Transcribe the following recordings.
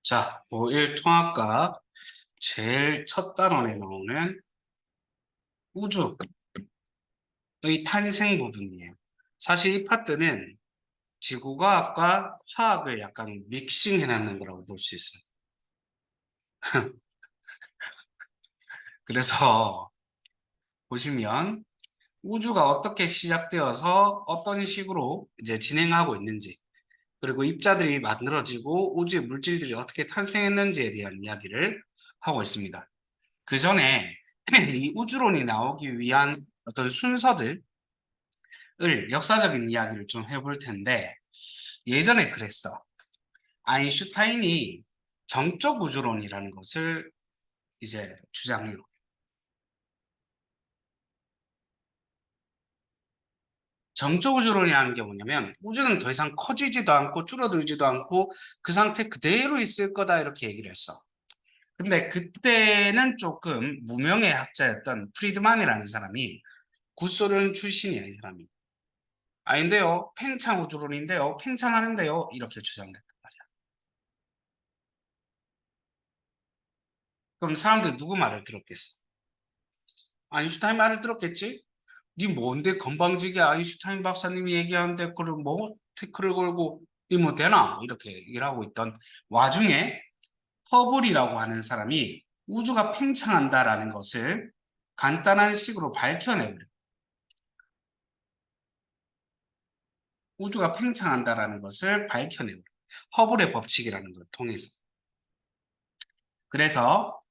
자, 고1 통합과 제일 첫 단원에 나오는 우주의 탄생 부분이에요. 사실 이 파트는 지구과학과 화학을 약간 믹싱해놨는 거라고 볼 수 있어요. 그래서 보시면 우주가 어떻게 시작되어서 어떤 식으로 이제 진행하고 있는지, 그리고 입자들이 만들어지고 우주의 물질들이 어떻게 탄생했는지에 대한 이야기를 하고 있습니다. 그 전에 이 우주론이 나오기 위한 어떤 순서들을 역사적인 이야기를 좀 해볼 텐데, 예전에 그랬어. 아인슈타인이 정적 우주론이라는 것을 이제 주장해요. 정적 우주론이라는 게 뭐냐면 우주는 더 이상 커지지도 않고 줄어들지도 않고 그 상태 그대로 있을 거다 이렇게 얘기를 했어. 근데 그때는 조금 무명의 학자였던 프리드만이라는 사람이 구소련 출신이야, 이 사람이. 아닌데요, 팽창 우주론인데요, 팽창하는데요, 이렇게 주장했단 말이야. 그럼 사람들 누구 말을 들었겠어? 아인슈타인 말을 들었겠지? 니 뭔데 건방지게 아인슈타인 박사님이 얘기하는데 그걸 뭐 태클을 걸고 니 뭐 되나? 이렇게 얘기를 하고 있던 와중에 허블이라고 하는 사람이 우주가 팽창한다라는 것을 간단한 식으로 밝혀내버려. 우주가 팽창한다라는 것을 밝혀내버려. 허블의 법칙이라는 걸 통해서. 그래서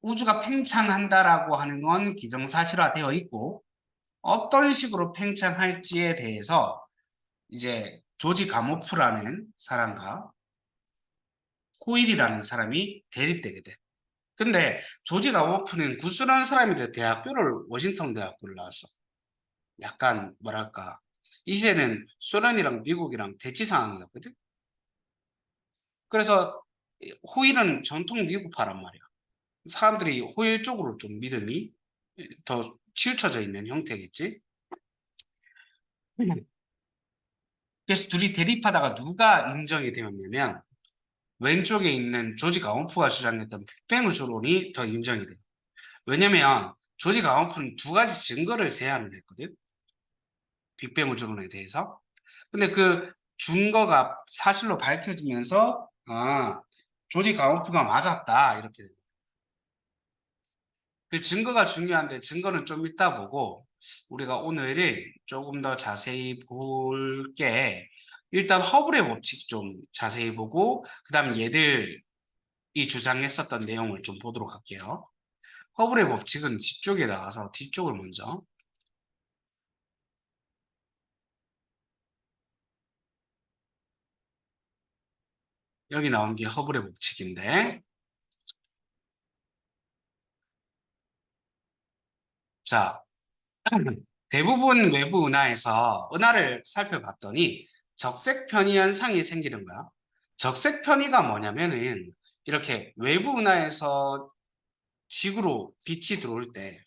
우주가 팽창한다라고 하는 건 기정사실화되어 있고 어떤 식으로 팽창할지에 대해서 이제 조지 가모프라는 사람과 호일이라는 사람이 대립되게 돼. 근데 조지 가모프는 구스라는 사람인데 대학교를 워싱턴 대학교를 나왔어. 약간 뭐랄까 이제는 소련이랑 미국이랑 대치 상황이었거든. 그래서 호일은 전통 미국파란 말이야. 사람들이 호일 쪽으로 좀 믿음이 더 치우쳐져 있는 형태겠지. 그래서 둘이 대립하다가 누가 인정이 되었냐면 왼쪽에 있는 조지 가운프가 주장했던 빅뱅 우주론이 더 인정이 돼요. 왜냐면 조지 가운프는 두 가지 증거를 제안을 했거든. 빅뱅 우주론에 대해서. 근데 그 증거가 사실로 밝혀지면서 조지 가운프가 맞았다 이렇게 돼요. 그 증거가 중요한데 증거는 좀 이따 보고 우리가 오늘은 조금 더 자세히 볼 게 일단 허블의 법칙 좀 자세히 보고 그다음 얘들이 주장했었던 내용을 좀 보도록 할게요. 허블의 법칙은 뒤쪽에 나와서 뒤쪽을 먼저 여기 나온 게 허블의 법칙인데 자 대부분 외부 은하에서 은하를 살펴봤더니 적색 편의 현상이 생기는 거야. 적색 편의가 뭐냐면은 이렇게 외부 은하에서 지구로 빛이 들어올 때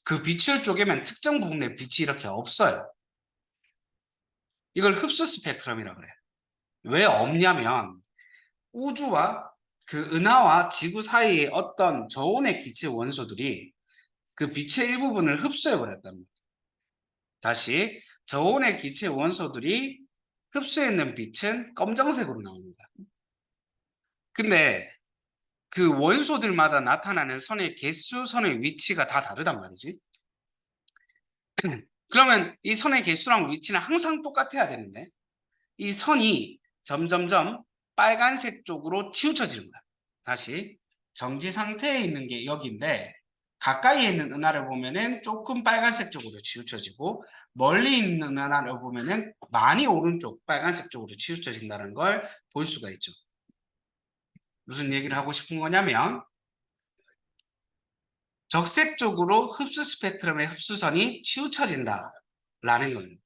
그 빛을 쪼개면 특정 부분에 빛이 이렇게 없어요. 이걸 흡수 스펙트럼이라고 그래. 왜 없냐면 우주와 그 은하와 지구 사이에 어떤 저온의 기체 원소들이 그 빛의 일부분을 흡수해 버렸답니다. 다시 저온의 기체 원소들이 흡수했는 빛은 검정색으로 나옵니다. 근데 그 원소들마다 나타나는 선의 개수, 선의 위치가 다 다르단 말이지. 그러면 이 선의 개수랑 위치는 항상 똑같아야 되는데 이 선이 점점점 빨간색 쪽으로 치우쳐지는 거야. 다시 정지 상태에 있는 게 여기인데 가까이에 있는 은하를 보면은 조금 빨간색 쪽으로 치우쳐지고 멀리 있는 은하를 보면은 많이 오른쪽 빨간색 쪽으로 치우쳐진다는 걸 볼 수가 있죠. 무슨 얘기를 하고 싶은 거냐면 적색 쪽으로 흡수 스펙트럼의 흡수선이 치우쳐진다라는 거예요.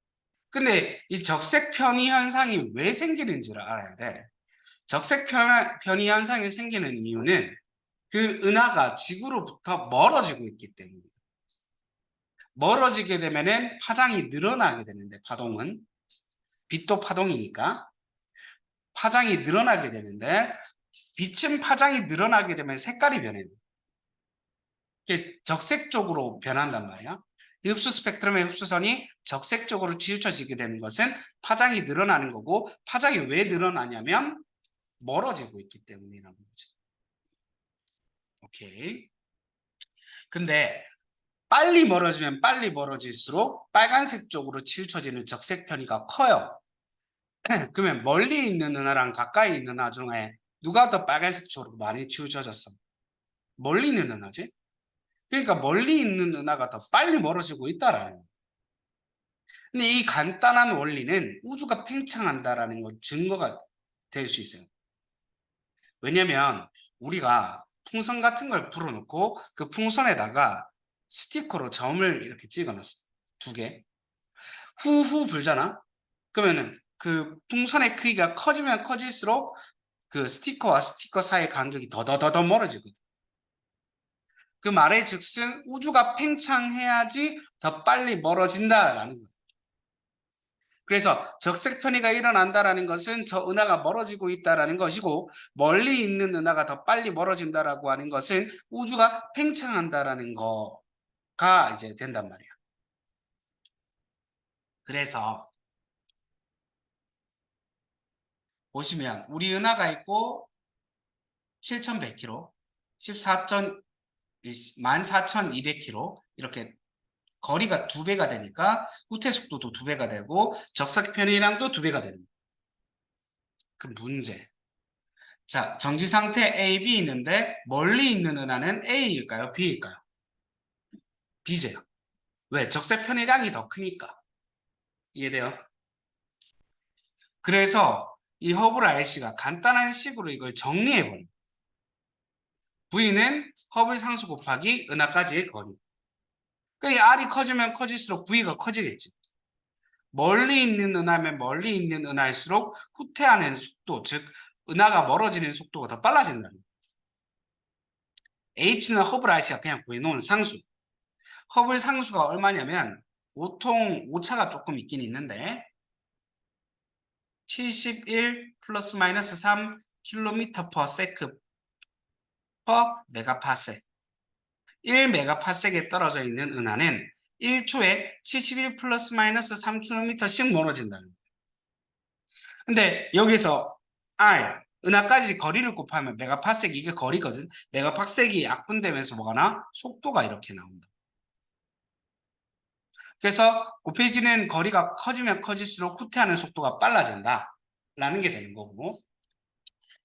근데 이 적색 편의 현상이 왜 생기는지를 알아야 돼. 적색 편의 현상이 생기는 이유는 그 은하가 지구로부터 멀어지고 있기 때문입니다. 멀어지게 되면은 파장이 늘어나게 되는데 파동은 빛도 파동이니까 파장이 늘어나게 되는데 빛은 파장이 늘어나게 되면 색깔이 변해요. 이게 적색 쪽으로 변한단 말이야. 이 흡수 스펙트럼의 흡수선이 적색 쪽으로 치우쳐지게 되는 것은 파장이 늘어나는 거고, 파장이 왜 늘어나냐면 멀어지고 있기 때문이라는 거죠. 오케이. 근데 빨리 멀어지면 빨리 멀어질수록 빨간색 쪽으로 치우쳐지는 적색 편이가 커요. 그러면 멀리 있는 은하랑 가까이 있는 은하 중에 누가 더 빨간색 쪽으로 많이 치우쳐졌어? 멀리 있는 은하지? 그러니까 멀리 있는 은하가 더 빨리 멀어지고 있다라는 거예요. 근데 이 간단한 원리는 우주가 팽창한다라는 것 증거가 될 수 있어요. 왜냐면 우리가 풍선 같은 걸 불어놓고 그 풍선에다가 스티커로 점을 이렇게 찍어놨어. 2개. 후후 불잖아? 그러면은 그 풍선의 크기가 커지면 커질수록 그 스티커와 스티커 사이의 간격이 더더더더 멀어지거든. 그 말의 즉슨 우주가 팽창해야지 더 빨리 멀어진다라는 거야. 그래서 적색 편이가 일어난다라는 것은 저 은하가 멀어지고 있다라는 것이고, 멀리 있는 은하가 더 빨리 멀어진다라고 하는 것은 우주가 팽창한다라는 거가 이제 된단 말이야. 그래서 보시면 우리 은하가 있고 7,100km, 14,200km 이렇게 거리가 2배가 되니까 후퇴 속도도 2배가 되고 적색 편이랑도 2배가 되는 거야. 그 문제. 자, 정지 상태 A, B 있는데 멀리 있는 은하는 A일까요? B일까요? B제요. 왜? 적색 편이량이 더 크니까. 이해돼요? 그래서 이 허블 RC가 간단한 식으로 이걸 정리해버려요. V는 허블 상수 곱하기 은하까지의 거리. 그러니까 R이 커지면 커질수록 V가 커지겠지. 멀리 있는 은하면 멀리 있는 은하일수록 후퇴하는 속도, 즉 은하가 멀어지는 속도가 더 빨라진다는 거예요. H는 허블 RC가 그냥 구해놓은 상수. 허블 상수가 얼마냐면 보통 오차가 조금 있긴 있는데 71 플러스 마이너스 3 킬로미터 퍼 세크 퍼 메가파섹. 1 메가파섹에 떨어져 있는 은하는 1초에 71 플러스 마이너스 3 킬로미터씩 멀어진다는 거예요. 근데 여기서 R 은하까지 거리를 곱하면 메가파섹, 이게 거리거든. 메가파섹이 약분되면서 뭐가 나? 속도가 이렇게 나온다. 그래서 곱해지는 거리가 커지면 커질수록 후퇴하는 속도가 빨라진다 라는 게 되는 거고,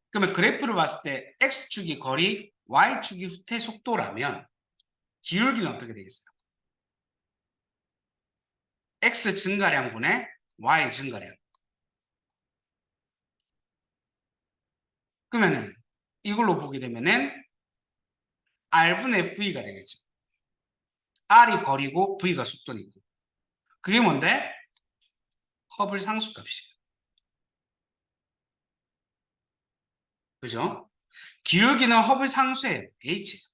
그러면 그래프를 봤을 때 X축이 거리, Y축이 후퇴 속도라면 기울기는 어떻게 되겠어요? X 증가량분의 Y 증가량. 그러면은 이걸로 보게 되면은 R분의 V가 되겠죠. R이 거리고 V가 속도니까. 그게 뭔데? 허블 상수값이에요. 그죠? 기울기는 허블 상수예요. H.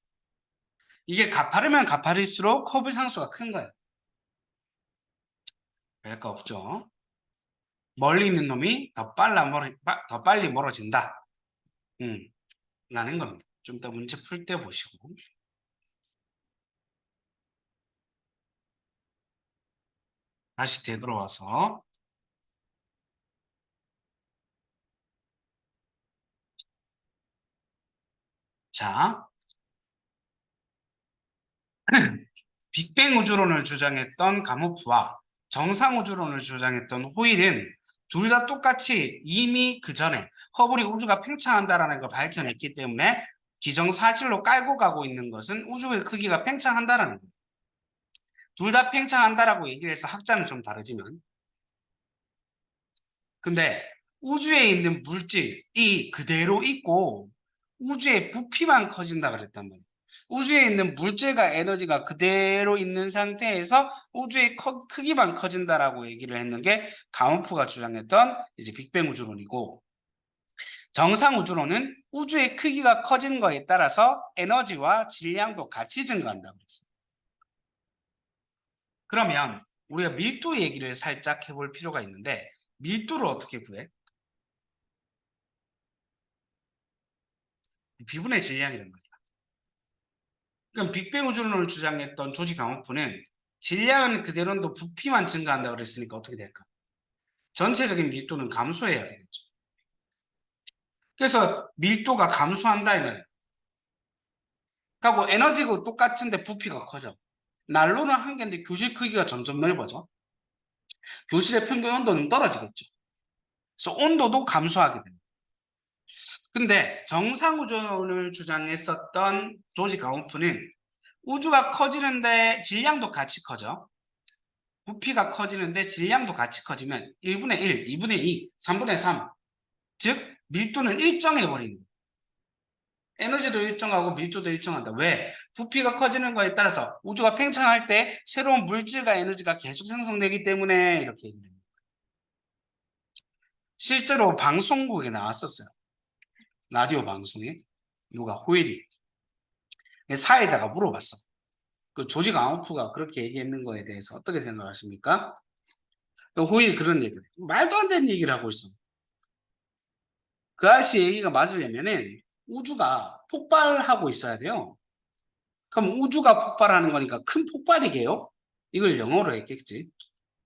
이게 가파르면 가파를수록 허블 상수가 큰 거예요. 별거 없죠. 멀리 있는 놈이 더 빨리 멀어진다. 라는 겁니다. 좀 더 문제 풀 때 보시고. 다시 되돌아와서. 자, 빅뱅 우주론을 주장했던 가모프와 정상 우주론을 주장했던 호일은 둘 다 똑같이 이미 그 전에 허블이 우주가 팽창한다라는 걸 밝혀냈기 때문에 기정사실로 깔고 가고 있는 것은 우주의 크기가 팽창한다라는 거예요. 둘 다 팽창한다라고 얘기를 해서 학자는 좀 다르지만, 근데 우주에 있는 물질이 그대로 있고 우주의 부피만 커진다 그랬단 말이에요. 우주에 있는 물질과 에너지가 그대로 있는 상태에서 우주의 크기만 커진다라고 얘기를 했는 게 가운프가 주장했던 이제 빅뱅 우주론이고, 정상 우주론은 우주의 크기가 커지는 거에 따라서 에너지와 질량도 같이 증가한다고 그랬어요. 그러면 우리가 밀도 얘기를 살짝 해볼 필요가 있는데, 밀도를 어떻게 구해? 비분의 질량이란 말이야. 그럼 빅뱅 우주론을 주장했던 조지 강호프는 질량은 그대로인데 부피만 증가한다고 그랬으니까 어떻게 될까? 전체적인 밀도는 감소해야 되겠죠. 그래서 밀도가 감소한다는 하고 에너지가 똑같은데 부피가 커져. 난로는 한 개인데 교실 크기가 점점 넓어져. 교실의 평균 온도는 떨어지겠죠. 그래서 온도도 감소하게 됩니다. 근데 정상우주론을 주장했었던 조지 가우프는 우주가 커지는데 질량도 같이 커져. 부피가 커지는데 질량도 같이 커지면 1분의 1, 2분의 2, 3분의 3. 즉 밀도는 일정해 버리는 거예요. 에너지도 일정하고 밀도도 일정한다. 왜? 부피가 커지는 거에 따라서 우주가 팽창할 때 새로운 물질과 에너지가 계속 생성되기 때문에 이렇게 얘기를 해요. 실제로 방송국에 나왔었어요. 라디오 방송에 누가 호일이 사회자가 물어봤어. 그 조지 강호프가 그렇게 얘기했는 거에 대해서 어떻게 생각하십니까? 호일이 그런 얘기를 해. 말도 안 되는 얘기를 하고 있어. 그 아저씨 얘기가 맞으려면은 우주가 폭발하고 있어야 돼요. 그럼 우주가 폭발하는 거니까 큰 폭발이게요? 이걸 영어로 했겠지.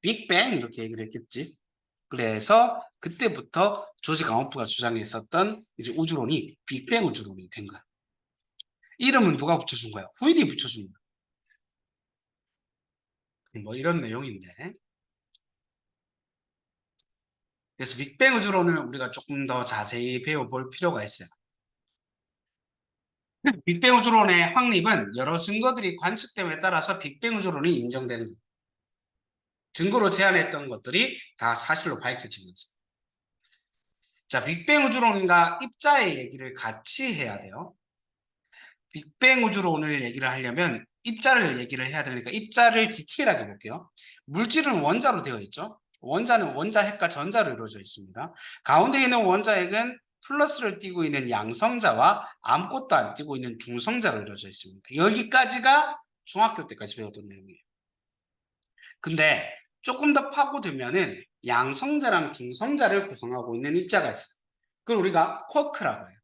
빅뱅 이렇게 얘기를 했겠지. 그래서 그때부터 조지 강호프가 주장했었던 이제 우주론이 빅뱅 우주론이 된 거야. 이름은 누가 붙여준 거야? 후일이 붙여준 거야. 뭐 이런 내용인데. 그래서 빅뱅 우주론을 우리가 조금 더 자세히 배워볼 필요가 있어요. 빅뱅 우주론의 확립은 여러 증거들이 관측됨에 따라서 빅뱅 우주론이 인정되는 거예요. 증거로 제안했던 것들이 다 사실로 밝혀지면서. 자, 빅뱅 우주론과 입자의 얘기를 같이 해야 돼요. 빅뱅 우주론을 얘기를 하려면 입자를 얘기를 해야 되니까 입자를 디테일하게 볼게요. 물질은 원자로 되어 있죠. 원자는 원자핵과 전자로 이루어져 있습니다. 가운데 있는 원자핵은 플러스를 띠고 있는 양성자와 아무것도 안 띠고 있는 중성자로 이루어져 있습니다. 여기까지가 중학교 때까지 배웠던 내용이에요. 근데 조금 더 파고들면은 양성자랑 중성자를 구성하고 있는 입자가 있어요. 그걸 우리가 쿼크라고 해요.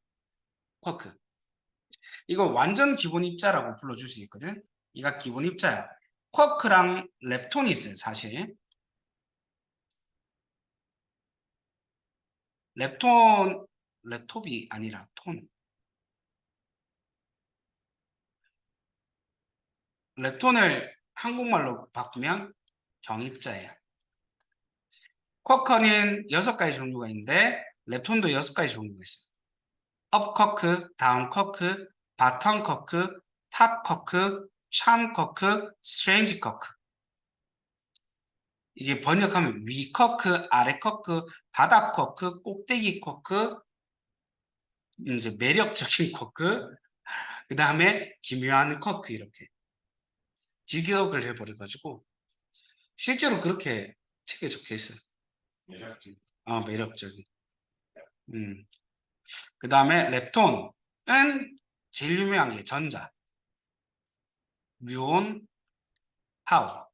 쿼크. 이거 완전 기본 입자라고 불러줄 수 있거든. 이가 기본 입자야. 쿼크랑 렙톤이 있어요, 사실. 렙톤, 렙톱이 아니라 톤. 렙톤을 한국말로 바꾸면 경입자예요. 쿼커는 6가지 종류가 있는데 렙톤도 6가지 종류가 있어요. 업 쿼크, 다운 쿼크, 바텀 쿼크, 탑 쿼크, 참 쿼크, 스트레인지 쿼크. 이게 번역하면 위 쿼크, 아래 쿼크, 바닥 쿼크, 꼭대기 쿼크, 이제 매력적인 쿼크, 그 다음에 기묘한 쿼크 이렇게 직역을 해버려가지고 실제로 그렇게 책에 적혀 있어요. 매력적인. 매력적인. 음. 그 다음에 렙톤은 제일 유명한 게 전자, 뮤온, 타우.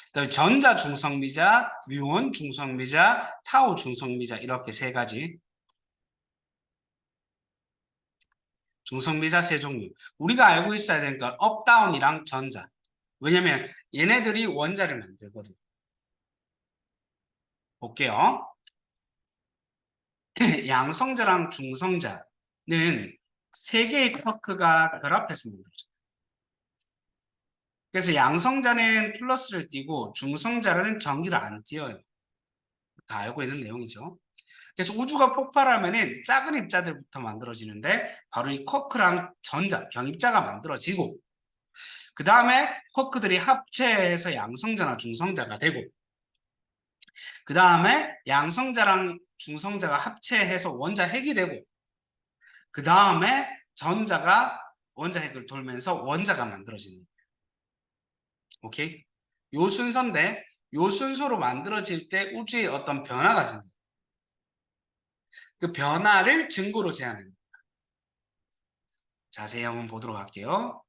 그다음에 전자 중성미자, 뮤온 중성미자, 타우 중성미자 이렇게 세 가지 중성미자 세 종류. 우리가 알고 있어야 되는 건 업다운이랑 전자. 왜냐면 얘네들이 원자를 만들거든. 볼게요. 양성자랑 중성자는 세 개의 쿼크가 결합해서 만들어져. 그래서 양성자는 플러스를 띄고 중성자는 전기를 안 띄어요. 다 알고 있는 내용이죠. 그래서 우주가 폭발하면은 작은 입자들부터 만들어지는데 바로 이 쿼크랑 전자, 경입자가 만들어지고 그 다음에 쿼크들이 합체해서 양성자나 중성자가 되고 그 다음에 양성자랑 중성자가 합체해서 원자핵이 되고 그 다음에 전자가 원자핵을 돌면서 원자가 만들어지는 거예요. 오케이? 요 순서인데 요 순서로 만들어질 때 우주의 어떤 변화가 생겨요. 그 변화를 증거로 제안합니다. 자세히 한번 보도록 할게요.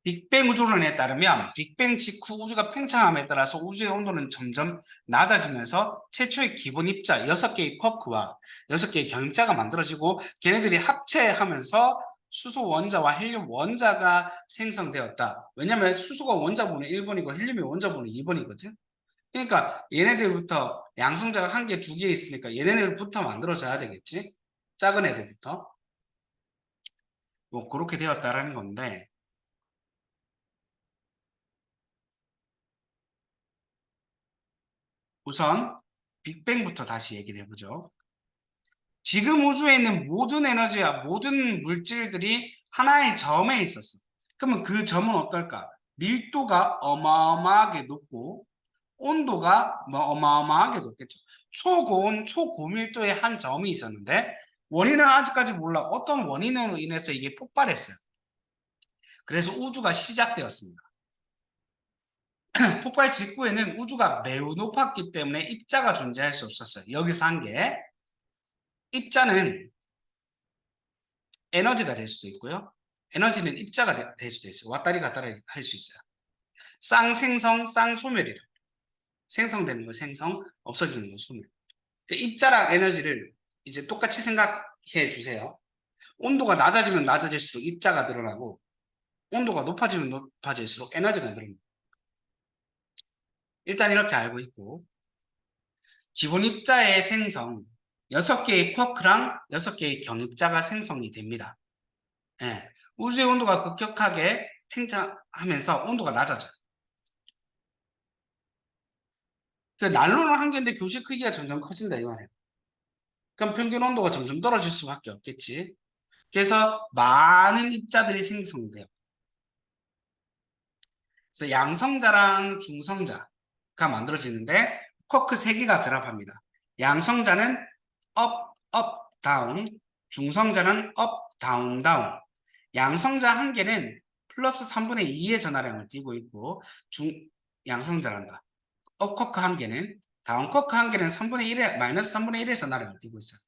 빅뱅 우주론에 따르면 빅뱅 직후 우주가 팽창함에 따라서 우주의 온도는 점점 낮아지면서 최초의 기본 입자 6개의 쿼크와 6개의 경입자가 만들어지고 걔네들이 합체하면서 수소 원자와 헬륨 원자가 생성되었다. 왜냐하면 수소가 원자번호 1번이고 헬륨이 원자번호 2번이거든. 그러니까 얘네들부터 양성자가 1개, 2개 있으니까 얘네들부터 만들어져야 되겠지. 작은 애들부터. 뭐 그렇게 되었다라는 건데 우선 빅뱅부터 다시 얘기를 해보죠. 지금 우주에 있는 모든 에너지와 모든 물질들이 하나의 점에 있었어. 그러면 그 점은 어떨까? 밀도가 어마어마하게 높고 온도가 뭐 어마어마하게 높겠죠. 초고온, 초고밀도의 한 점이 있었는데 원인은 아직까지 몰라. 어떤 원인으로 인해서 이게 폭발했어요. 그래서 우주가 시작되었습니다. 폭발 직후에는 우주가 매우 높았기 때문에 입자가 존재할 수 없었어요. 여기서 한 게 입자는 에너지가 될 수도 있고요. 에너지는 입자가 될 수도 있어요. 왔다리 갔다리 할 수 있어요. 쌍생성, 쌍소멸이라. 생성되는 거 생성, 없어지는 거 소멸. 그 입자랑 에너지를 이제 똑같이 생각해 주세요. 온도가 낮아지면 낮아질수록 입자가 늘어나고 온도가 높아지면 높아질수록 에너지가 늘어납니다. 일단 이렇게 알고 있고 기본 입자의 생성 6개의 쿼크랑 6개의 경입자가 생성이 됩니다. 예, 우주의 온도가 급격하게 팽창하면서 온도가 낮아져요. 그 난로는 한 개인데 교실 크기가 점점 커진다 이 말이에요. 그럼 평균 온도가 점점 떨어질 수밖에 없겠지. 그래서 많은 입자들이 생성돼요. 그래서 양성자랑 중성자가 만들어지는데 쿼크 3개가 결합합니다. 양성자는 업, 업, 다운, 중성자는 업, 다운, 다운. 양성자 한 개는 플러스 3분의 2의 전하량을 띠고 있고 양성자란다. 업 쿼크 한 개는 다운 쿼크 한 개는 3분의 1의 마이너스 3분의 1의 전하량을 띠고 있어요.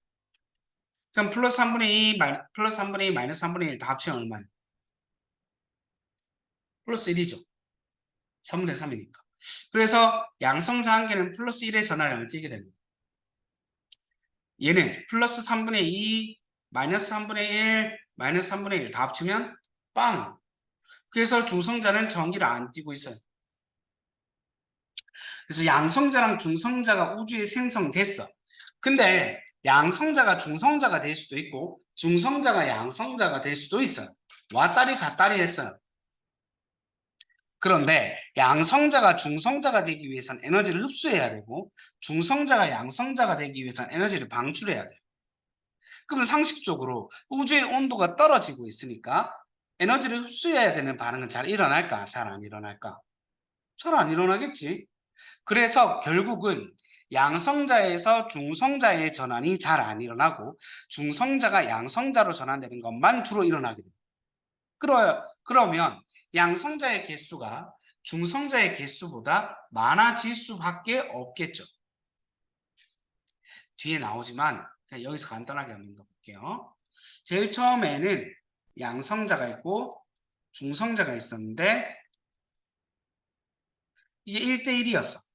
그럼 플러스 3분의 2, 플러스 3분의 2, 마이너스 3분의 1 다 합치면 얼마예요? 플러스 1이죠. 3분의 3이니까. 그래서 양성자 한 개는 플러스 1의 전하량을 띠게 됩니다. 얘는 플러스 3분의 2, 마이너스 3분의 1, 마이너스 3분의 1 다 합치면 빵. 그래서 중성자는 전기를 안 띠고 있어요. 그래서 양성자랑 중성자가 우주에 생성됐어. 근데 양성자가 중성자가 될 수도 있고 중성자가 양성자가 될 수도 있어요. 왔다리 갔다리 했어요. 그런데 양성자가 중성자가 되기 위해서는 에너지를 흡수해야 되고 중성자가 양성자가 되기 위해서는 에너지를 방출해야 돼요. 그럼 상식적으로 우주의 온도가 떨어지고 있으니까 에너지를 흡수해야 되는 반응은 잘 일어날까? 잘 안 일어날까? 잘 안 일어나겠지. 그래서 결국은 양성자에서 중성자의 전환이 잘 안 일어나고 중성자가 양성자로 전환되는 것만 주로 일어나게 됩니다. 그러면 양성자의 개수가 중성자의 개수보다 많아질 수밖에 없겠죠. 뒤에 나오지만 그냥 여기서 간단하게 한번 더 볼게요. 제일 처음에는 양성자가 있고 중성자가 있었는데 이게 1대1이었어.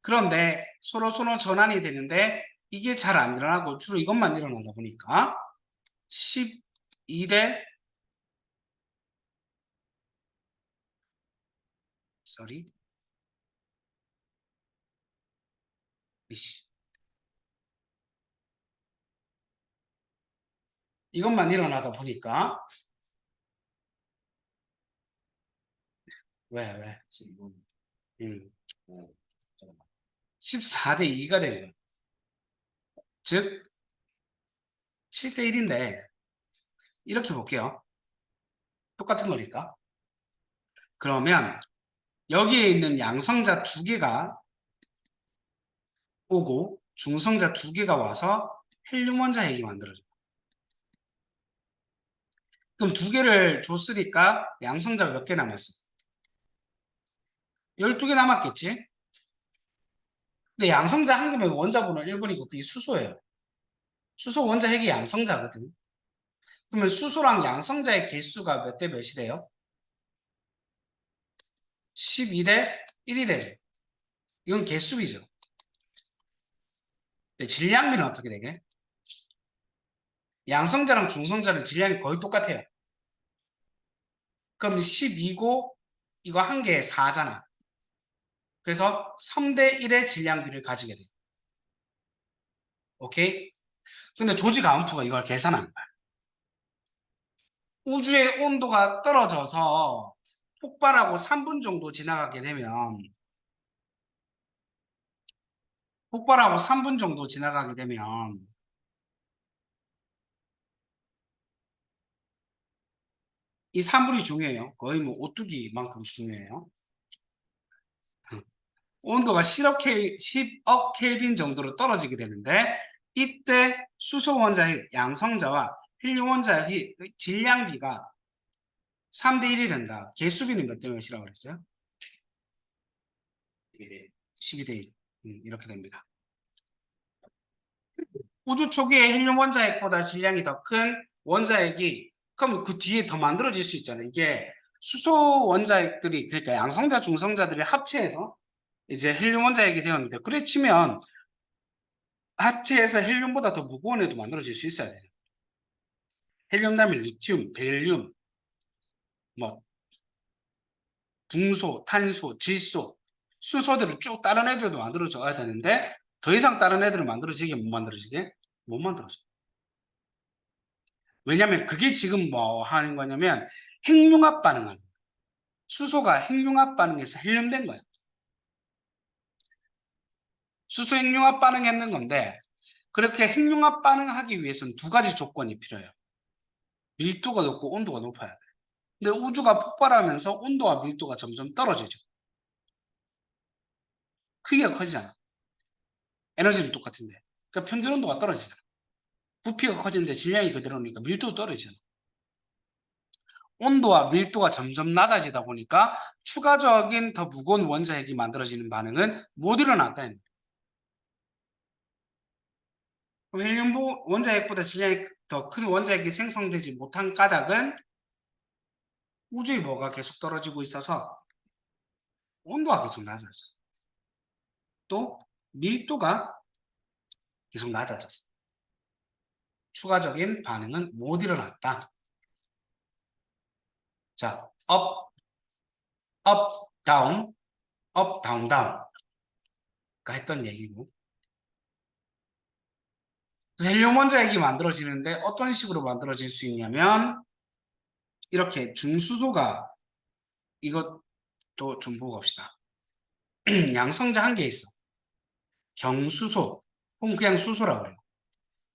그런데 서로 전환이 되는데 이게 잘 안 일어나고 주로 이것만 일어나다 보니까 12대 sorry 이것만 일어나다 보니까 왜? 14대 2가 된 거야. 즉 7대 1인데 이렇게 볼게요. 똑같은 거니까. 그러면 여기에 있는 양성자 2개가 오고 중성자 2개가 와서 헬륨 원자 핵이 만들어져요. 그럼 2개를 줬으니까 양성자가 몇 개 남았어? 12개 남았겠지? 근데 양성자 한 개면 원자번호 1번이고 그게 수소예요. 수소 원자 핵이 양성자거든. 그러면 수소랑 양성자의 개수가 몇 대 몇이 돼요? 12대 1이 되죠. 이건 개수비죠. 질량비는 어떻게 되게? 양성자랑 중성자는 질량이 거의 똑같아요. 그럼 12고 이거 한 개에 4잖아. 그래서 3대 1의 질량비를 가지게 돼요. 오케이? 근데 조지 가운프가 이걸 계산한 거야. 우주의 온도가 떨어져서 폭발하고 3분 정도 지나가게 되면 폭발하고 3분 정도 지나가게 되면 이 3분이 중요해요. 거의 뭐 오뚜기만큼 중요해요. 온도가 10억 켈빈 정도로 떨어지게 되는데 이때 수소 원자의 양성자와 헬륨 원자의 질량비가 3대 1이 된다. 개수비는 몇 대 몇이라고 그랬어요? 12대 1. 이렇게 됩니다. 우주 초기에 헬륨 원자핵보다 질량이 더 큰 원자핵이 그럼 그 뒤에 더 만들어질 수 있잖아요. 이게 수소 원자핵들이 그러니까 양성자 중성자들이 합체해서 이제 헬륨 원자핵이 되었는데 그래 치면 합체해서 헬륨보다 더 무거운 애도 만들어질 수 있어야 돼요. 헬륨 다음에 리튬, 벨륨, 뭐 붕소, 탄소, 질소, 수소들을 쭉 다른 애들도 만들어져야 되는데 더 이상 다른 애들을 만들어지게 못 만들어지게? 못 만들어져. 왜냐면 그게 지금 뭐 하는 거냐면 핵융합 반응하는 거야. 수소가 핵융합 반응해서 헬륨된 거야. 수소 핵융합 반응했는 건데 그렇게 핵융합 반응하기 위해서는 두 가지 조건이 필요해요. 밀도가 높고 온도가 높아야 돼. 근데 우주가 폭발하면서 온도와 밀도가 점점 떨어지죠. 크기가 커지잖아. 에너지는 똑같은데. 그러니까 평균 온도가 떨어지잖아. 부피가 커지는데 질량이 그대로니까 밀도도 떨어지잖아. 온도와 밀도가 점점 낮아지다 보니까 추가적인 더 무거운 원자핵이 만들어지는 반응은 못 일어났다. 헬륨 원자핵보다 질량이 더 큰 원자핵이 생성되지 못한 까닭은 우주의 뭐가 계속 떨어지고 있어서 온도가 계속 낮아졌어. 또 밀도가 계속 낮아졌어. 추가적인 반응은 못 일어났다. 자, 업, 업, 다운, 업, 다운, 다운가 했던 얘기고. 헬륨 원자핵이 만들어지는데 어떤 식으로 만들어질 수 있냐면 이렇게 중수소가 이것도 좀 보고 갑시다. 양성자 한 개 있어. 경수소 혹은 그냥 수소라고 그래요.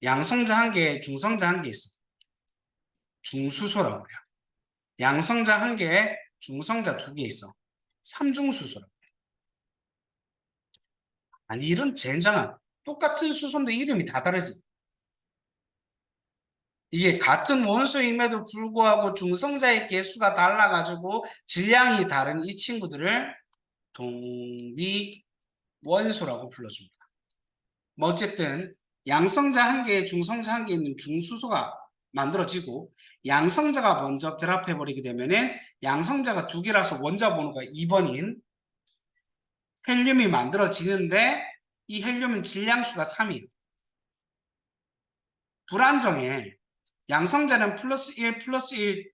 양성자 한 개, 중성자 한 개 있어. 중수소라고 그래요. 양성자 한 개에 중성자 두 개 있어. 삼중수소라고 그래요. 아니 이런 젠장한 똑같은 수소인데 이름이 다 다르지. 이게 같은 원소임에도 불구하고 중성자의 개수가 달라가지고 질량이 다른 이 친구들을 동위 원소라고 불러줍니다. 뭐 어쨌든 양성자 한 개에 중성자 한 개에 있는 중수소가 만들어지고 양성자가 먼저 결합해버리게 되면은 양성자가 두 개라서 원자 번호가 2번인 헬륨이 만들어지는데 이 헬륨은 질량수가 3이에요. 불안정해. 양성자는 플러스 1, 플러스 1,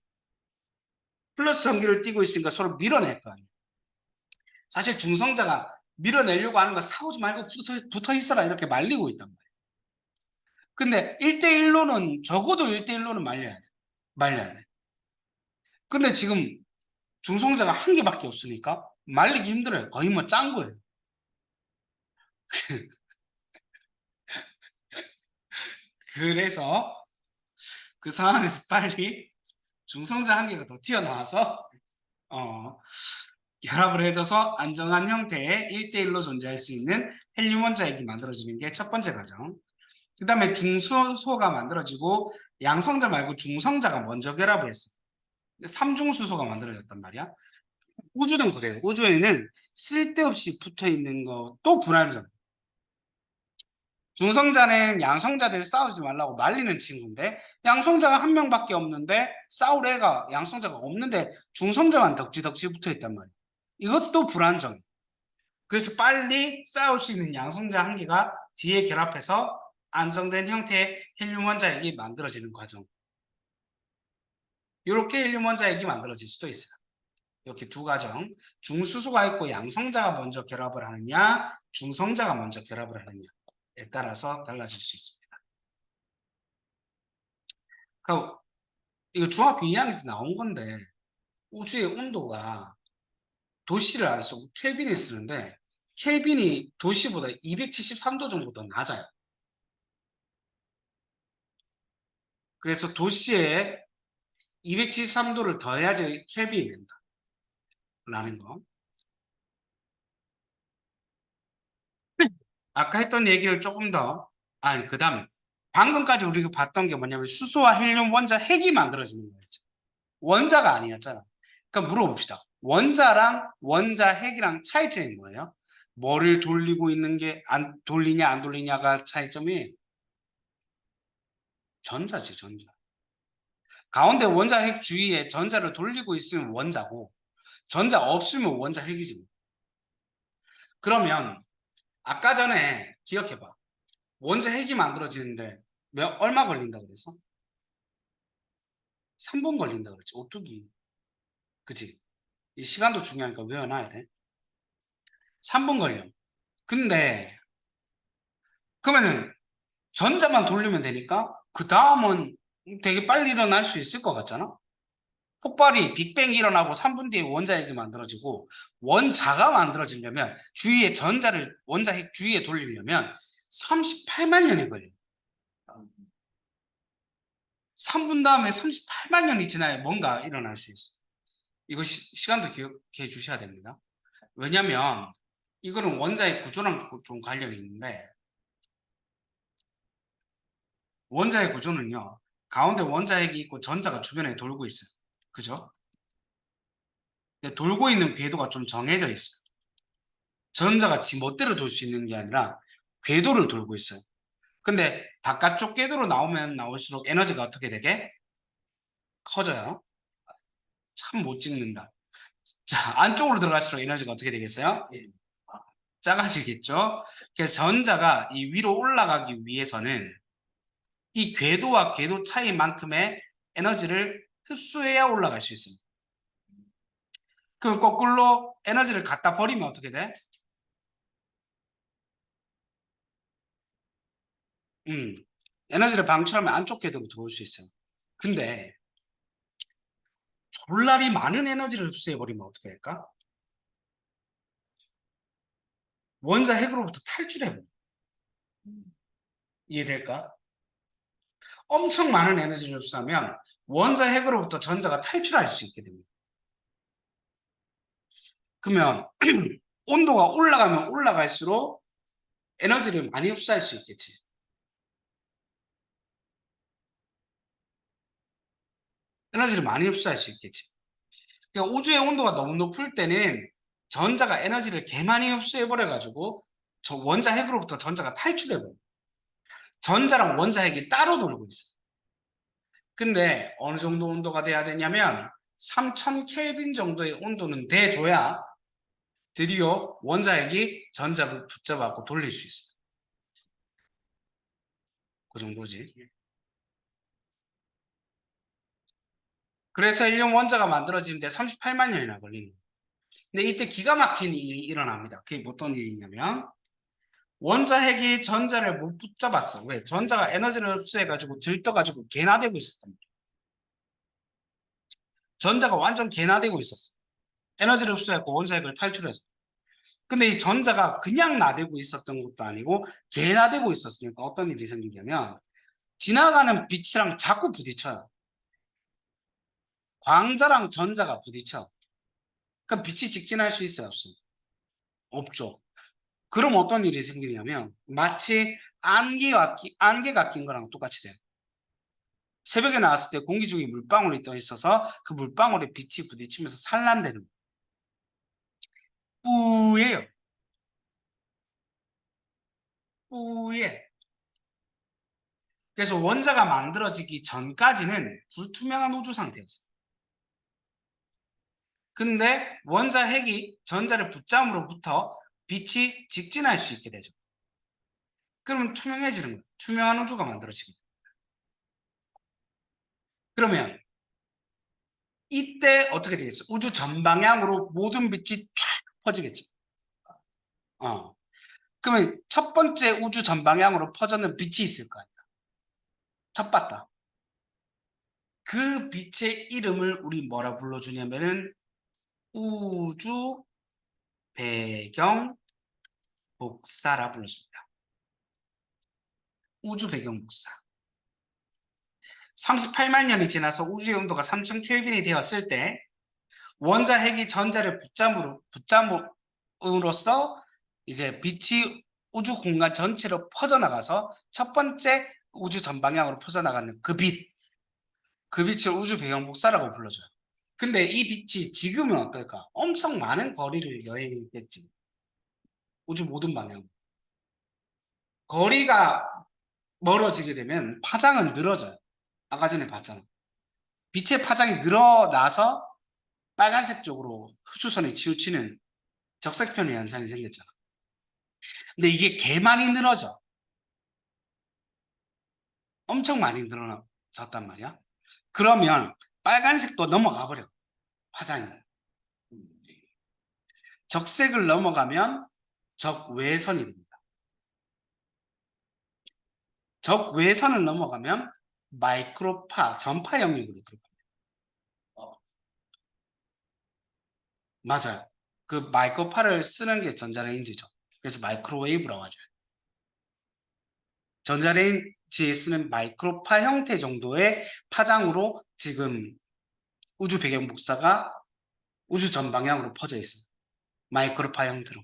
플러스 전기를 띠고 있으니까 서로 밀어낼 거 아니에요. 사실 중성자가 밀어내려고 하는 거 싸우지 말고 붙어 있어라 이렇게 말리고 있단 말이에요. 근데 1대1로는 적어도 1대1로는 말려야 돼. 말려야 돼. 근데 지금 중성자가 한 개밖에 없으니까 말리기 힘들어요. 거의 뭐 짠 거예요. 그래서 그 상황에서 빨리 중성자 한 개가 더 튀어나와서 결합을 해줘서 안정한 형태의 1대1로 존재할 수 있는 헬륨 원자핵이 만들어지는 게 첫 번째 과정. 그 다음에 중수소가 만들어지고 양성자 말고 중성자가 먼저 결합을 했어. 삼중수소가 만들어졌단 말이야. 우주는 그래요. 우주에는 쓸데없이 붙어 있는 것도 불안정. 중성자는 양성자들 싸우지 말라고 말리는 친구인데 양성자가 한 명밖에 없는데 싸울 애가 양성자가 없는데 중성자만 덕지덕지 붙어 있단 말이야. 이것도 불안정해. 그래서 빨리 쌓을 수 있는 양성자 한 개가 뒤에 결합해서 안정된 형태의 헬륨 원자핵이 만들어지는 과정. 이렇게 헬륨 원자핵이 만들어질 수도 있어요. 이렇게 두 과정. 중수소가 있고 양성자가 먼저 결합을 하느냐, 중성자가 먼저 결합을 하느냐에 따라서 달라질 수 있습니다. 그럼 이거 중학교 2학년 때 나온 건데 우주의 온도가 도시를 안 쓰고 켈빈을 쓰는데 켈빈이 도시보다 273도 정도 더 낮아요. 그래서 도시에 273도를 더해야지 켈빈이 된다. 라는 거. 아까 했던 얘기를 조금 더, 아니, 그 다음에 방금까지 우리가 봤던 게 뭐냐면 수소와 헬륨 원자 핵이 만들어지는 거였죠. 원자가 아니었잖아. 그러니까 물어봅시다. 원자랑 원자 핵이랑 차이점이 뭐예요? 뭐를 돌리고 있는 게 안 돌리냐 안 돌리냐가 차이점이 전자지, 전자. 가운데 원자 핵 주위에 전자를 돌리고 있으면 원자고 전자 없으면 원자 핵이지. 그러면 아까 전에 기억해봐. 원자 핵이 만들어지는데 얼마 걸린다고 그랬어? 3분 걸린다고 그랬지. 오뚜기. 그치? 이 시간도 중요하니까 외워놔야 돼. 3분 걸려. 근데 그러면은 전자만 돌리면 되니까 그 다음은 되게 빨리 일어날 수 있을 것 같잖아? 폭발이 빅뱅이 일어나고 3분 뒤에 원자핵이 만들어지고 원자가 만들어지려면 주위에 전자를 원자핵 주위에 돌리려면 38만 년이 걸려. 3분 다음에 38만 년이 지나야 뭔가 일어날 수 있어. 이거 시간도 기억해 주셔야 됩니다. 왜냐면 이거는 원자의 구조랑 좀 관련이 있는데 원자의 구조는요. 가운데 원자핵이 있고 전자가 주변에 돌고 있어요. 그죠? 근데 돌고 있는 궤도가 좀 정해져 있어요. 전자가 지 멋대로 돌 수 있는 게 아니라 궤도를 돌고 있어요. 근데 바깥쪽 궤도로 나오면 나올수록 에너지가 어떻게 되게? 커져요. 참 못 찍는다. 자, 안쪽으로 들어갈수록 에너지가 어떻게 되겠어요? 작아지겠죠? 그래서 전자가 이 위로 올라가기 위해서는 이 궤도와 궤도 차이만큼의 에너지를 흡수해야 올라갈 수 있습니다. 그럼 거꾸로 에너지를 갖다 버리면 어떻게 돼? 음, 에너지를 방출하면 안쪽 궤도로 들어올 수 있어요. 근데 졸라리 많은 에너지를 흡수해 버리면 어떻게 될까? 원자 핵으로부터 탈출해 버려. 이해될까? 엄청 많은 에너지를 흡수하면 원자 핵으로부터 전자가 탈출할 수 있게 됩니다. 그러면 온도가 올라가면 올라갈수록 에너지를 많이 흡수할 수 있겠지. 에너지를 많이 흡수할 수 있겠지. 그러니까 우주의 온도가 너무 높을 때는 전자가 에너지를 개 많이 흡수해 버려 가지고 저 원자 핵으로부터 전자가 탈출해 버려. 전자랑 원자 핵이 따로 돌고 있어. 근데 어느 정도 온도가 돼야 되냐면 3000 켈빈 정도의 온도는 돼줘야 드디어 원자 핵이 전자를 붙잡아갖고 돌릴 수 있어. 그 정도지. 그래서 헬륨 원자가 만들어지는데 38만 년이나 걸리는 거예요. 근데 이때 기가 막힌 일이 일어납니다. 그게 어떤 일이냐면 원자 핵이 전자를 못 붙잡았어. 왜? 전자가 에너지를 흡수해가지고 들떠가지고 개나되고 있었단 말이야. 전자가 완전 개나되고 있었어. 에너지를 흡수해서 원자 핵을 탈출해서. 근데 이 전자가 그냥 나대고 있었던 것도 아니고 개나대고 있었으니까 어떤 일이 생기냐면 지나가는 빛이랑 자꾸 부딪혀요. 광자랑 전자가 부딪혀. 그럼 빛이 직진할 수 있어요, 없어요? 없죠. 그럼 어떤 일이 생기냐면 마치 안개가 낀 거랑 똑같이 돼요. 새벽에 나왔을 때 공기 중에 물방울이 떠 있어서 그 물방울에 빛이 부딪히면서 산란되는 뿌예요. 뿌예. 그래서 원자가 만들어지기 전까지는 불투명한 우주 상태였어요. 근데 원자 핵이 전자를 붙잡음으로부터 빛이 직진할 수 있게 되죠. 그러면 투명해지는 거예요. 투명한 우주가 만들어지게 돼요. 그러면 이때 어떻게 되겠어? 우주 전방향으로 모든 빛이 쫙 퍼지겠죠. 어. 그러면 첫 번째 우주 전방향으로 퍼져는 빛이 있을 거 아니야. 첫 봤다. 그 빛의 이름을 우리 뭐라 불러주냐면은 우주 배경 복사라 불러줍니다. 우주 배경 복사. 38만 년이 지나서 우주의 온도가 3000 켈빈이 되었을 때 원자 핵이 전자를 붙잡음으로써 이제 빛이 우주 공간 전체로 퍼져나가서 첫 번째 우주 전방향으로 퍼져나가는 그 빛, 그 빛을 우주 배경 복사라고 불러줘요. 근데 이 빛이 지금은 어떨까? 엄청 많은 거리를 여행했겠지. 우주 모든 방향. 거리가 멀어지게 되면 파장은 늘어져요. 아까 전에 봤잖아. 빛의 파장이 늘어나서 빨간색 쪽으로 흡수선이 치우치는 적색편의 현상이 생겼잖아. 근데 이게 개 많이 늘어져. 엄청 많이 늘어졌단 말이야. 그러면 빨간색도 넘어가 버려. 파장이. 적색을 넘어가면 적외선이 됩니다. 적외선을 넘어가면 마이크로파, 전파 영역으로 들어갑니다. 맞아요. 그 마이크로파를 쓰는 게 전자레인지죠. 그래서 마이크로웨이브라고 하죠. 전자레인지에 쓰는 마이크로파 형태 정도의 파장으로 지금 우주 배경 복사가 우주 전 방향으로 퍼져 있습니다. 마이크로파 형태로.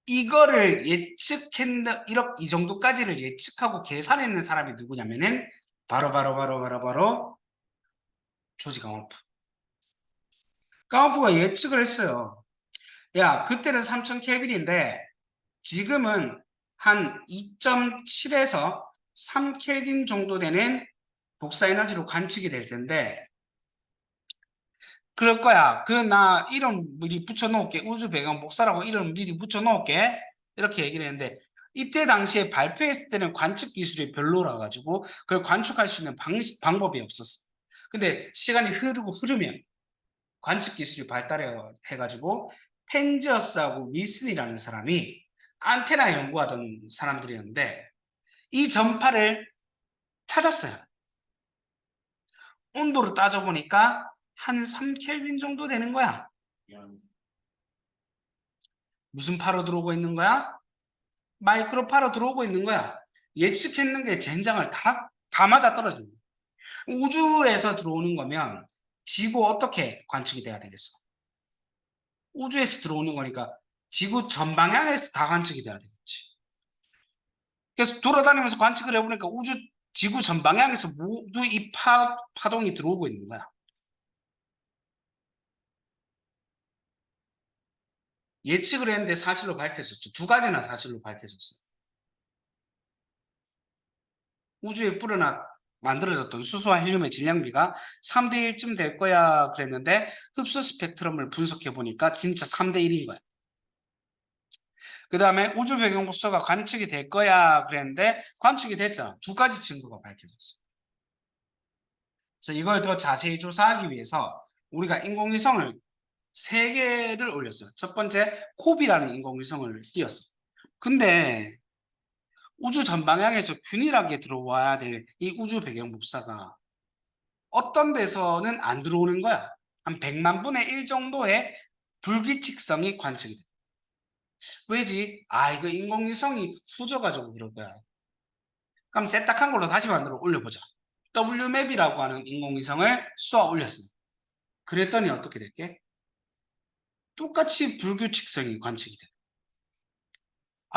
이거를 예측했는, 이 정도까지를 예측하고 계산했는 사람이 누구냐면은 바로 조지 가모프. 가모프가 예측을 했어요. 야, 그때는 3000 켈빈인데 지금은 한 2.7에서 3 켈빈 정도 되는 복사 에너지로 관측이 될 텐데 그럴 거야. 그 나 이름 미리 붙여놓을게. 우주 배경 복사라고 이름 미리 붙여놓을게. 이렇게 얘기를 했는데 이때 당시에 발표했을 때는 관측 기술이 별로라 가지고 그걸 관측할 수 있는 방법이 없었어. 근데 시간이 흐르면 관측 기술이 발달해 가지고 펜지어스하고 윌슨이라는 사람이 안테나 연구하던 사람들이었는데 이 전파를 찾았어요. 온도를 따져보니까 한 3켈빈 정도 되는 거야. 무슨 파로 들어오고 있는 거야? 마이크로 파로 들어오고 있는 거야. 예측했는 게 젠장을 다 맞아 떨어집니다. 우주에서 들어오는 거면 지구 어떻게 관측이 돼야 되겠어? 우주에서 들어오는 거니까 지구 전방향에서 다 관측이 돼야 되겠지. 그래서 돌아다니면서 관측을 해보니까 지구 전방향에서 모두 이 파동이 들어오고 있는 거야. 예측을 했는데 사실로 밝혀졌죠. 두 가지나 사실로 밝혀졌어요. 우주에 만들어졌던 수소와 헬륨의 질량비가 3대 1쯤 될 거야 그랬는데 흡수 스펙트럼을 분석해 보니까 진짜 3대 1인 거야. 그 다음에 우주 배경 복사가 관측이 될 거야 그랬는데 관측이 됐잖아. 두 가지 증거가 밝혀졌어. 그래서 이걸 더 자세히 조사하기 위해서 우리가 인공위성을 3개를 올렸어요. 첫 번째 코비라는 인공위성을 띄웠어. 근데 우주 전방향에서 균일하게 들어와야 될 이 우주 배경 복사가 어떤 데서는 안 들어오는 거야. 한 100만 분의 1 정도의 불규칙성이 관측이 돼. 왜지? 이거 인공위성이 후져가지고 그럴 거야. 그럼 세탁한 걸로 다시 만들어 올려보자. WMAP이라고 하는 인공위성을 쏘아 올렸습니다. 그랬더니 어떻게 될게? 똑같이 불규칙성이 관측이 돼.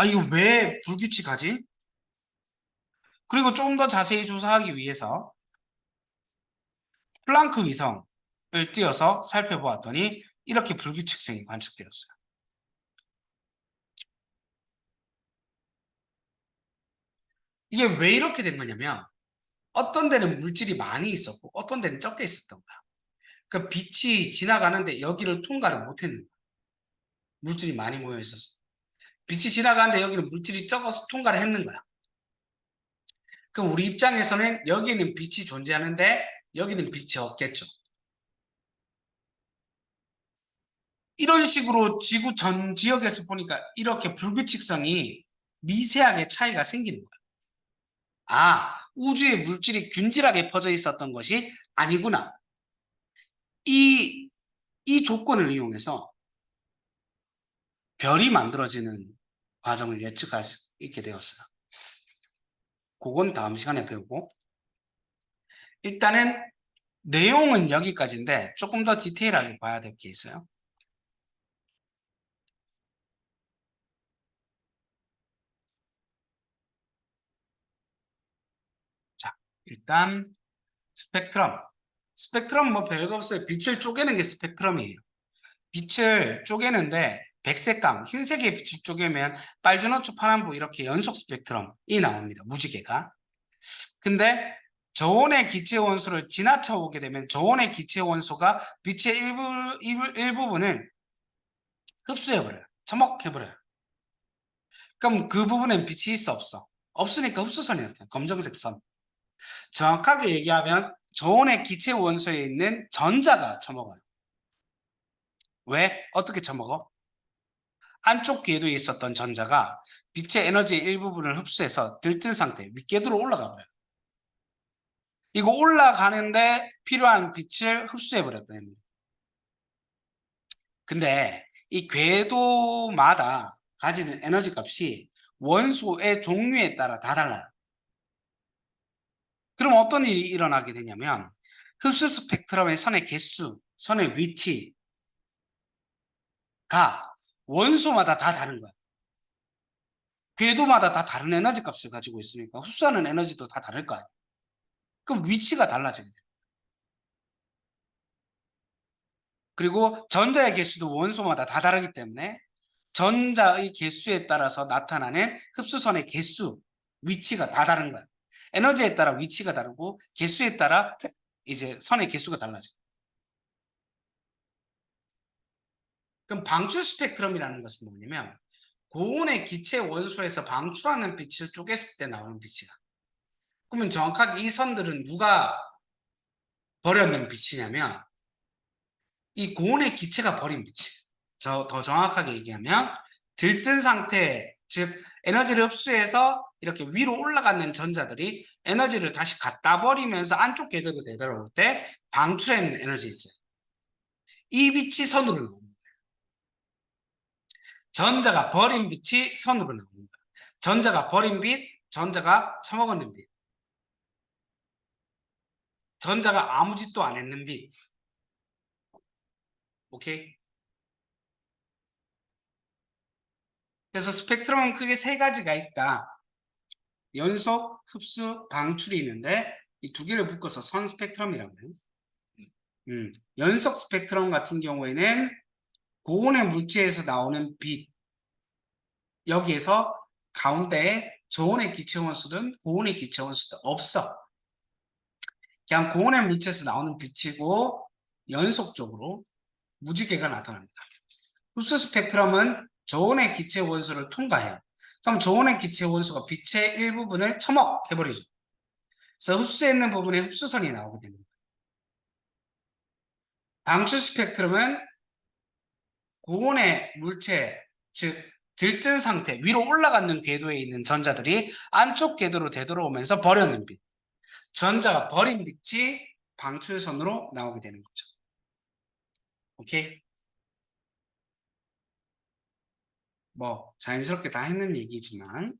이거 왜 불규칙하지? 그리고 좀 더 자세히 조사하기 위해서 플랑크 위성을 띄워서 살펴보았더니 이렇게 불규칙성이 관측되었어요. 이게 왜 이렇게 된 거냐면 어떤 데는 물질이 많이 있었고 어떤 데는 적게 있었던 거야. 그 빛이 지나가는데 여기를 통과를 못했는 거야. 물질이 많이 모여 있어서. 빛이 지나가는데 여기는 물질이 적어서 통과를 했는 거야. 그럼 우리 입장에서는 여기는 빛이 존재하는데 여기는 빛이 없겠죠. 이런 식으로 지구 전 지역에서 보니까 이렇게 불규칙성이 미세하게 차이가 생기는 거야. 아, 우주에 물질이 균질하게 퍼져 있었던 것이 아니구나. 이, 이 조건을 이용해서 별이 만들어지는 과정을 예측할 수 있게 되었어요. 그건 다음 시간에 배우고. 일단은 내용은 여기까지인데 조금 더 디테일하게 봐야 될 게 있어요. 자, 일단 스펙트럼. 스펙트럼 뭐 별거 없어요. 빛을 쪼개는 게 스펙트럼이에요. 빛을 쪼개는데 백색감, 흰색의 빛을 쪼개면 빨주노초 파란보 이렇게 연속 스펙트럼이 나옵니다. 무지개가. 근데 저온의 기체 원소를 지나쳐 오게 되면 저온의 기체 원소가 빛의 일부분을 흡수해버려요. 처먹해버려요. 그럼 그 부분엔 빛이 있어 없어? 없으니까 흡수선이 나타나요. 검정색 선. 정확하게 얘기하면 저온의 기체 원소에 있는 전자가 처먹어요. 왜? 어떻게 처먹어? 안쪽 궤도에 있었던 전자가 빛의 에너지의 일부분을 흡수해서 들뜬 상태, 윗궤도로 올라가 버려요. 이거 올라가는데 필요한 빛을 흡수해버렸다는 거예요. 근데 이 궤도마다 가지는 에너지 값이 원소의 종류에 따라 다 달라요. 그럼 어떤 일이 일어나게 되냐면 흡수 스펙트럼의 선의 개수, 선의 위치가 원소마다 다 다른 거야. 궤도마다 다 다른 에너지 값을 가지고 있으니까 흡수하는 에너지도 다 다를 거 아니야. 그럼 위치가 달라지게 돼. 그리고 전자의 개수도 원소마다 다 다르기 때문에 전자의 개수에 따라서 나타나는 흡수선의 개수, 위치가 다 다른 거야. 에너지에 따라 위치가 다르고 개수에 따라 이제 선의 개수가 달라져. 그럼 방출 스펙트럼이라는 것은 뭐냐면 고온의 기체 원소에서 방출하는 빛을 쪼갰을 때 나오는 빛이야. 그러면 정확하게 이 선들은 누가 버렸는 빛이냐면 이 고온의 기체가 버린 빛이에요. 더 정확하게 얘기하면 들뜬 상태, 즉 에너지를 흡수해서 이렇게 위로 올라가는 전자들이 에너지를 다시 갖다 버리면서 안쪽 궤도로 되돌아올 때 방출하는 에너지죠. 이 빛이 선으로 나옵니다. 전자가 버린 빛이 선으로 나옵니다. 전자가 버린 빛, 전자가 처먹었는 빛. 전자가 아무 짓도 안 했는 빛. 오케이? 그래서 스펙트럼은 크게 세 가지가 있다. 연속, 흡수, 방출이 있는데 이 두 개를 묶어서 선 스펙트럼이라고 해요. 연속 스펙트럼 같은 경우에는 고온의 물체에서 나오는 빛 여기에서 가운데에 저온의 기체원소든 고온의 기체원소든 없어. 그냥 고온의 물체에서 나오는 빛이고 연속적으로 무지개가 나타납니다. 흡수 스펙트럼은 저온의 기체 원소를 통과해요. 그럼 저온의 기체 원소가 빛의 일부분을 처먹해버리죠. 그래서 흡수했는 부분에 흡수선이 나오게 됩니다. 방출 스펙트럼은 고온의 물체, 즉 들뜬 상태, 위로 올라가는 궤도에 있는 전자들이 안쪽 궤도로 되돌아오면서 버려는 빛. 전자가 버린 빛이 방출선으로 나오게 되는 거죠. 오케이? 뭐 자연스럽게 다 했는 얘기지만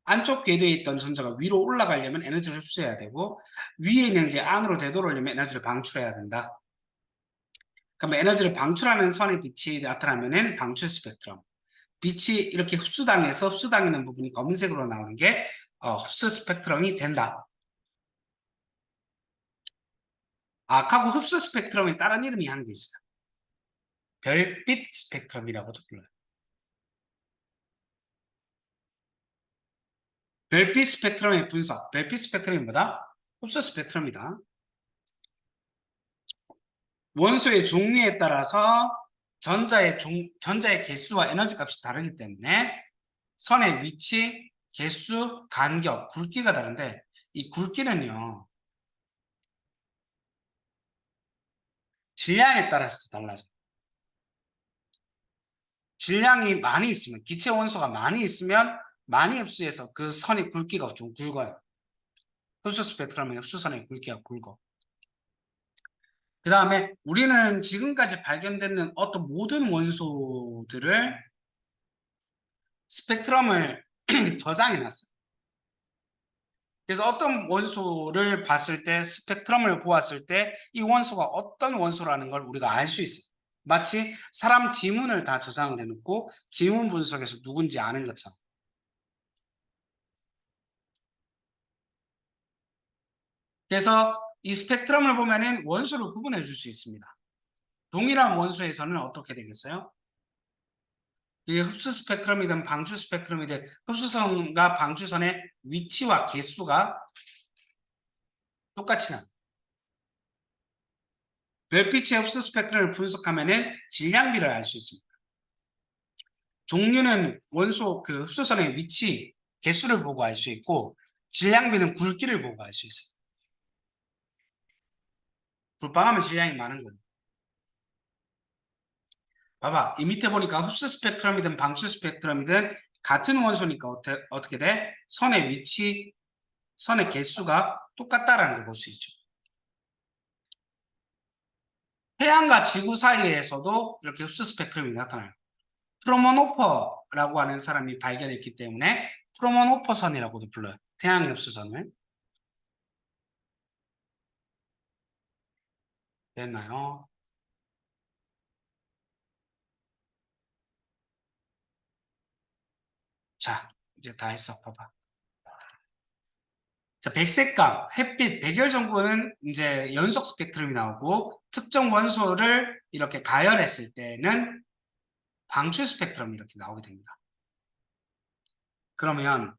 안쪽 궤도에 있던 전자가 위로 올라가려면 에너지를 흡수해야 되고 위에 있는 게 안으로 되돌아오려면 에너지를 방출해야 된다. 그럼 에너지를 방출하는 선의 빛이 나타나면은 방출 스펙트럼. 빛이 이렇게 흡수당해서 흡수당하는 부분이 검은색으로 나오는 게 흡수 스펙트럼이 된다. 하고 흡수 스펙트럼에 다른 이름이 한 게 있어요. 별빛 스펙트럼이라고도 불러요. 별빛 스펙트럼의 분석. 별빛 스펙트럼이 뭐다? 흡수 스펙트럼이다. 원소의 종류에 따라서 전자의 개수와 에너지 값이 다르기 때문에 선의 위치, 개수, 간격, 굵기가 다른데 이 굵기는요. 질량에 따라서도 달라져요. 질량이 많이 있으면 기체 원소가 많이 있으면 많이 흡수해서 그 선의 굵기가 좀 굵어요. 흡수 스펙트럼의 흡수선의 굵기가 굵어. 그 다음에 우리는 지금까지 발견되는 어떤 모든 원소들을 스펙트럼을 저장해 놨어요. 그래서 어떤 원소를 봤을 때 스펙트럼을 보았을 때 이 원소가 어떤 원소라는 걸 우리가 알 수 있어요. 마치 사람 지문을 다 저장을 해놓고 지문 분석에서 누군지 아는 것처럼. 그래서 이 스펙트럼을 보면은 원소를 구분해 줄 수 있습니다. 동일한 원소에서는 어떻게 되겠어요? 이게 흡수 스펙트럼이든 방출 스펙트럼이든 흡수선과 방출선의 위치와 개수가 똑같이 나. 별빛의 흡수 스펙트럼을 분석하면은 질량비를 알 수 있습니다. 종류는 원소 그 흡수선의 위치, 개수를 보고 알 수 있고 질량비는 굵기를 보고 알 수 있어요. 불빵하면 질량이 많은 거예요. 봐봐, 이 밑에 보니까 흡수 스펙트럼이든 방출 스펙트럼이든 같은 원소니까 어떻게 돼? 선의 위치, 선의 개수가 똑같다라는 걸 볼 수 있죠. 태양과 지구 사이에서도 이렇게 흡수 스펙트럼이 나타나요. 프로먼호퍼라고 하는 사람이 발견했기 때문에 프로먼호퍼 선이라고도 불러요. 태양 흡수선을. 됐나요? 자, 이제 다 했어. 봐봐. 자, 백색감, 햇빛, 백열 정도는 이제 연속 스펙트럼이 나오고 특정 원소를 이렇게 가열했을 때는 방출 스펙트럼이 이렇게 나오게 됩니다. 그러면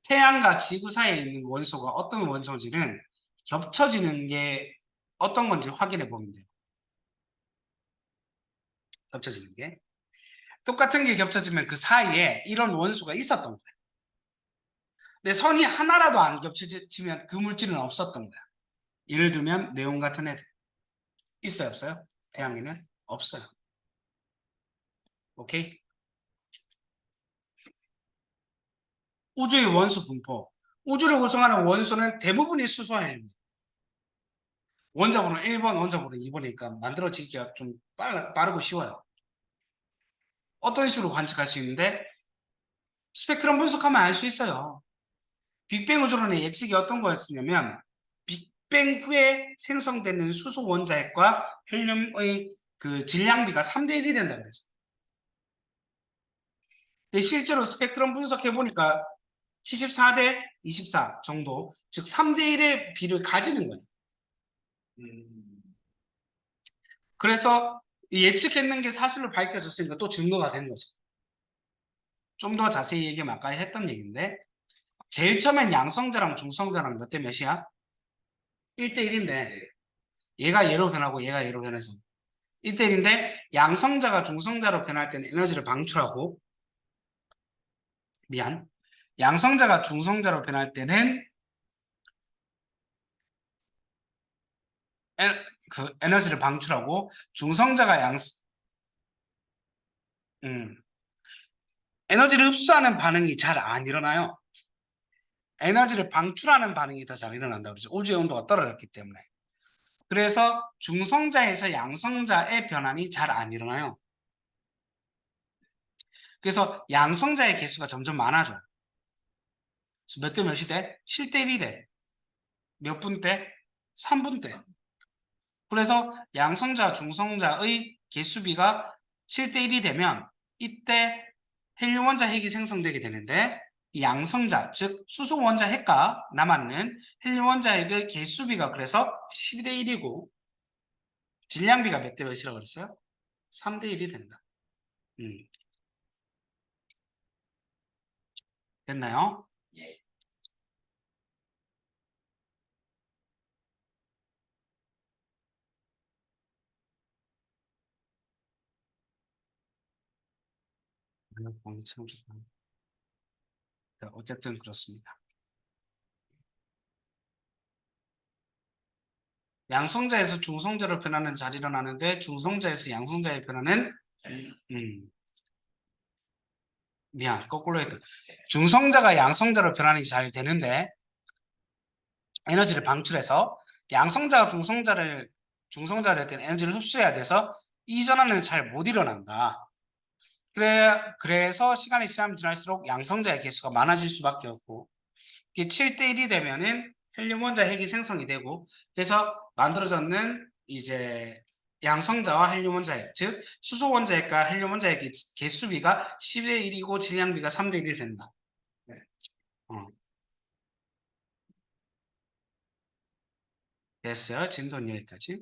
태양과 지구 사이에 있는 원소가 어떤 원소인지는 겹쳐지는 게 어떤 건지 확인해 보면 돼요. 겹쳐지는 게. 똑같은 게 겹쳐지면 그 사이에 이런 원소가 있었던 거예요. 근데 선이 하나라도 안 겹쳐지면 그 물질은 없었던 거야. 예를 들면 네온 같은 애들. 있어요, 없어요? 태양에는? 없어요. 오케이? 우주의 원소 분포. 우주를 구성하는 원소는 대부분이 수소예요. 원자번호 1번, 원자번호 2번이니까 만들어지기가 좀 빠르고 쉬워요. 어떤 식으로 관측할 수 있는데 스펙트럼 분석하면 알 수 있어요. 빅뱅 우주론의 예측이 어떤 거였냐면 빅뱅 후에 생성되는 수소 원자핵과 헬륨의 그 질량비가 3대 1이 된다 그랬어요. 근데 실제로 스펙트럼 분석해 보니까 74대 24 정도, 즉 3대 1의 비를 가지는 거예요. 그래서 예측했는 게 사실로 밝혀졌으니까 또 증거가 된 거죠. 좀 더 자세히 얘기하면 아까 했던 얘기인데 제일 처음엔 양성자랑 중성자랑 몇 대 몇이야? 1대1인데 얘가 얘로 변하고 얘가 얘로 변해서 1대1인데 양성자가 중성자로 변할 때는 에너지를 방출하고 미안 양성자가 중성자로 변할 때는 그 에너지를 방출하고 중성자가 음, 에너지를 흡수하는 반응이 잘 안 일어나요. 에너지를 방출하는 반응이 더 잘 일어난다고 그러죠. 우주의 온도가 떨어졌기 때문에. 그래서 중성자에서 양성자의 변환이 잘 안 일어나요. 그래서 양성자의 개수가 점점 많아져. 몇 대 몇이 돼? 7대 1이 돼. 몇 분 때? 3분 때. 그래서 양성자, 중성자의 개수비가 7대 1이 되면 이때 헬륨 원자 핵이 생성되게 되는데 이 양성자, 즉 수소 원자 핵과 남았는 헬륨 원자 핵의 개수비가 그래서 12대 1이고 질량비가 몇 대 몇이라고 그랬어요? 3대 1이 된다. 음, 됐나요? 어쨌든 그렇습니다. 양성자에서 중성자로 변하는 잘 일어나는데 중성자에서 양성자에 변하는 미안 거꾸로 했다. 중성자가 양성자로 변하는 게 잘 되는데 에너지를 방출해서 양성자가 중성자가 될 때는 에너지를 흡수해야 돼서 이 전환은 잘 못 일어난다. 그래서 시간이 지나면 지날수록 양성자의 개수가 많아질 수밖에 없고 이게 7대 1이 되면은 헬륨 원자 핵이 생성이 되고 그래서 만들어졌는 이제 양성자와 헬륨 원자 핵, 즉 수소 원자 핵과 헬륨 원자 핵의 개수비가 10대 1이고 질량비가 3대 1이 된다. 네. 됐어요. 진도는 여기까지.